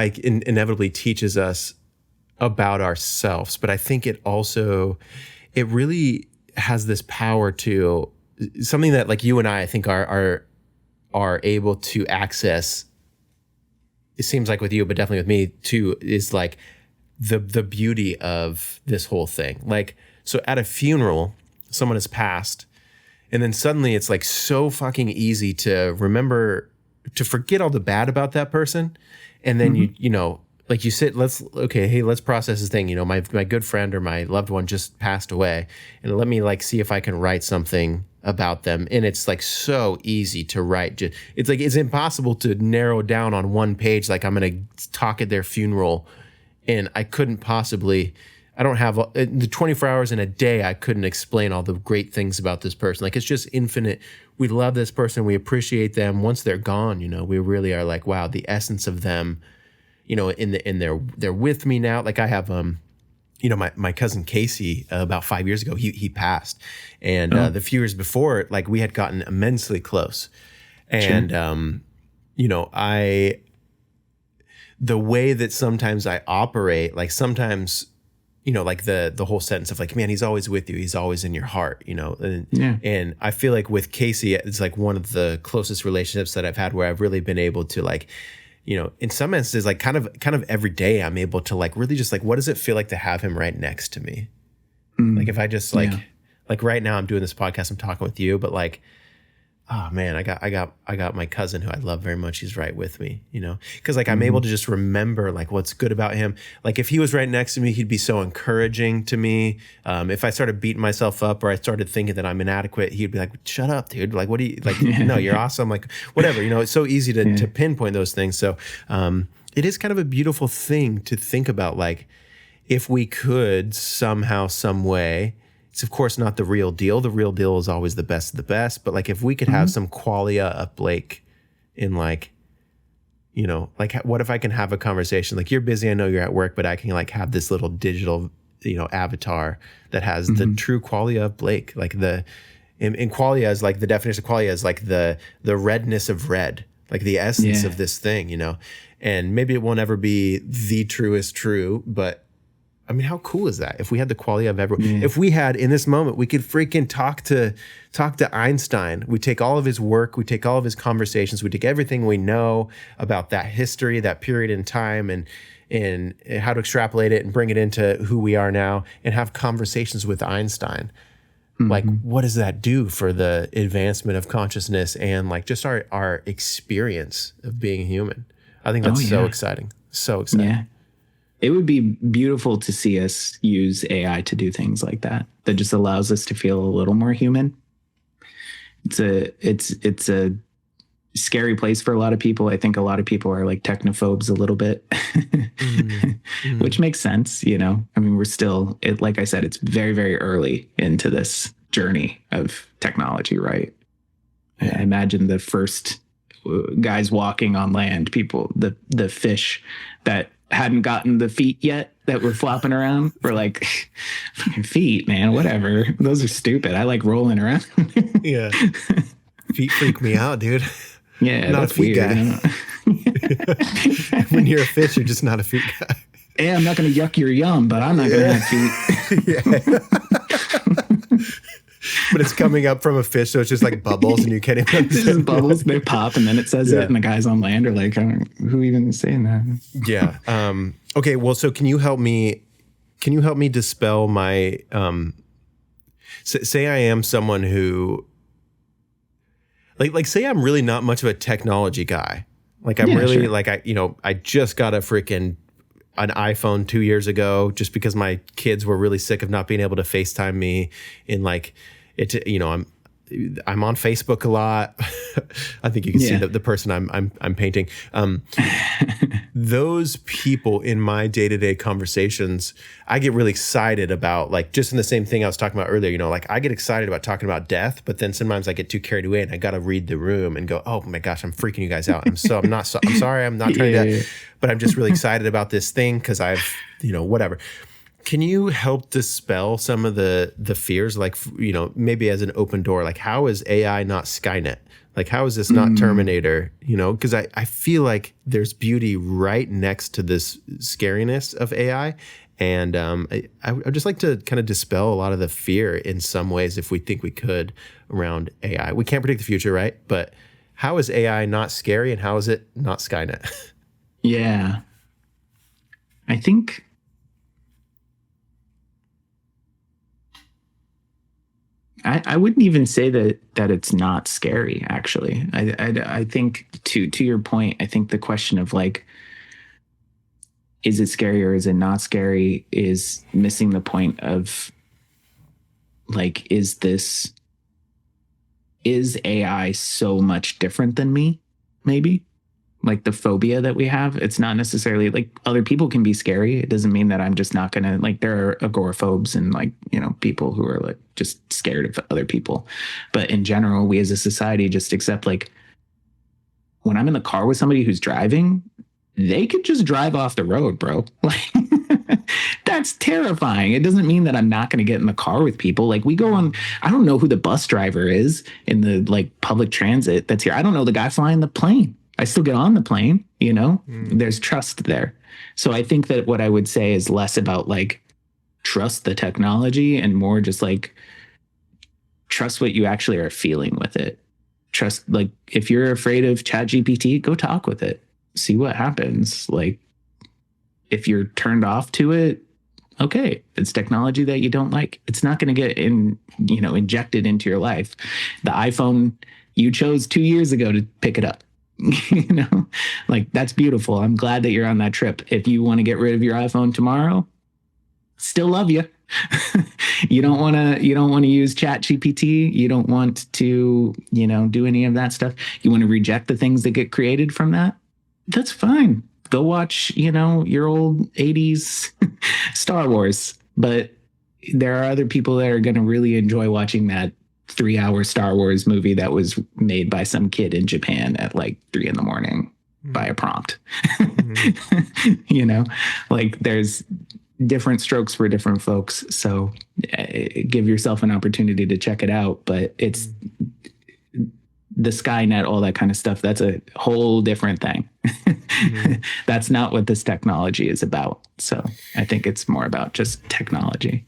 like inevitably teaches us about ourselves, but I think it really has this power to something that like you and I think are able to access. It seems like with you, but definitely with me too, is like the beauty of this whole thing. Like, so at a funeral, someone has passed, and then suddenly it's like so fucking easy to remember, to forget all the bad about that person. And then you know, like you said, let's process this thing. You know, my good friend or my loved one just passed away, and let me like see if I can write something about them. And it's like so easy to write. It's like, it's impossible to narrow down on one page. Like I'm going to talk at their funeral, and I couldn't possibly, I don't have the 24 hours in a day. I couldn't explain all the great things about this person. Like it's just infinite. We love this person. We appreciate them. Once they're gone, you know, we really are like, wow, the essence of them, you know, they're with me now. Like I have, you know, my cousin Casey, about 5 years ago, he passed. And the few years before, like we had gotten immensely close. And, you know, the way that sometimes I operate, like sometimes, you know, like the whole sentence of like, man, he's always with you. He's always in your heart, you know? And I feel like with Casey, it's like one of the closest relationships that I've had where I've really been able to like, you know, in some instances, like kind of every day I'm able to like really just like, what does it feel like to have him right next to me? Like if I just like right now I'm doing this podcast, I'm talking with you, but like, oh man, I got my cousin who I love very much. He's right with me, you know, because like I'm able to just remember like what's good about him. Like if he was right next to me, he'd be so encouraging to me. If I started beating myself up or I started thinking that I'm inadequate, he'd be like, shut up, dude. Like, what do you like? No, you're awesome. Like whatever, you know, it's so easy to pinpoint those things. So it is kind of a beautiful thing to think about. Like if we could somehow, some way, it's of course not the real deal. The real deal is always the best of the best. But like if we could have some qualia of Blake in like, you know, like what if I can have a conversation? Like you're busy, I know you're at work, but I can like have this little digital, you know, avatar that has the true qualia of Blake. Like in qualia is like the definition of qualia is like the redness of red, like the essence of this thing, you know. And maybe it won't ever be the truest true, but I mean, how cool is that? If we had the quality of everyone, if we had in this moment, we could freaking talk to Einstein. We take all of his work, we take all of his conversations, we take everything we know about that history, that period in time, and how to extrapolate it and bring it into who we are now, and have conversations with Einstein. Like, what does that do for the advancement of consciousness and like just our experience of being human? I think that's so exciting. So exciting. Yeah. It would be beautiful to see us use AI to do things like that. That just allows us to feel a little more human. It's a scary place for a lot of people. I think a lot of people are like technophobes a little bit, which makes sense. You know, I mean, we're still, like I said, it's very, very early into this journey of technology, right? I imagine the first guys walking on land, people, the fish that hadn't gotten the feet yet that were flopping around were like, fucking feet, man, whatever. Those are stupid. I like rolling around. Yeah. Feet freak me out, dude. Yeah. Not a feet weird, guy. When you're a fish, you're just not a feet guy. Yeah, I'm not going to yuck your yum, but I'm not going to have feet. Yeah. But it's coming up from a fish, so it's just like bubbles, and you can't even understand. It's just bubbles, they pop, and then it says it, and the guys on land are like, who even is saying that? Yeah. Okay, well, so can you help me dispel my, say I am someone who, like say I'm really not much of a technology guy. Like I'm really, like I just got an iPhone 2 years ago just because my kids were really sick of not being able to FaceTime me, and like it, you know, I'm on Facebook a lot. I think you can see the person I'm painting. Those people in my day-to-day conversations, I get really excited about, like just in the same thing I was talking about earlier, you know, like I get excited about talking about death, but then sometimes I get too carried away and I got to read the room and go, oh my gosh, I'm freaking you guys out. I'm sorry. I'm not trying to, but I'm just really excited about this thing because I've, you know, whatever. Can you help dispel some of the fears, like, you know, maybe as an open door, like how is AI not Skynet? Like, how is this not Terminator? You know, because I feel like there's beauty right next to this scariness of AI. And I'd just like to kind of dispel a lot of the fear in some ways, if we think we could, around AI. We can't predict the future, right? But how is AI not scary, and how is it not Skynet? Yeah. I think I wouldn't even say that it's not scary, actually. I think to your point, I think the question of like, is it scary or is it not scary, is missing the point of like, is AI so much different than me? Maybe like the phobia that we have. It's not necessarily like other people can be scary. It doesn't mean that I'm just not gonna, like, there are agoraphobes and like, you know, people who are like just scared of other people. But in general, we as a society just accept, like, when I'm in the car with somebody who's driving, they could just drive off the road, bro. Like, that's terrifying. It doesn't mean that I'm not going to get in the car with people. Like, we go on, I don't know who the bus driver is in the like public transit that's here. I don't know the guy flying the plane. I still get on the plane, you know, there's trust there. So I think that what I would say is less about like trust the technology and more just like trust what you actually are feeling with it. Trust, like, if you're afraid of ChatGPT, go talk with it. See what happens. Like, if you're turned off to it, okay, it's technology that you don't like. It's not going to get injected into your life. The iPhone, you chose 2 years ago to pick it up. You know, like, that's beautiful. I'm glad that you're on that trip. If you want to get rid of your iPhone tomorrow, still love you. You don't want to use ChatGPT. You don't want to, do any of that stuff. You want to reject the things that get created from that. That's fine. Go watch, your old 80s Star Wars. But there are other people that are going to really enjoy watching that 3-hour Star Wars movie that was made by some kid in Japan at like 3 a.m. by a prompt. Like, there's different strokes for different folks. So give yourself an opportunity to check it out. But it's the Skynet, all that kind of stuff. That's a whole different thing. That's not what this technology is about. So I think it's more about just technology.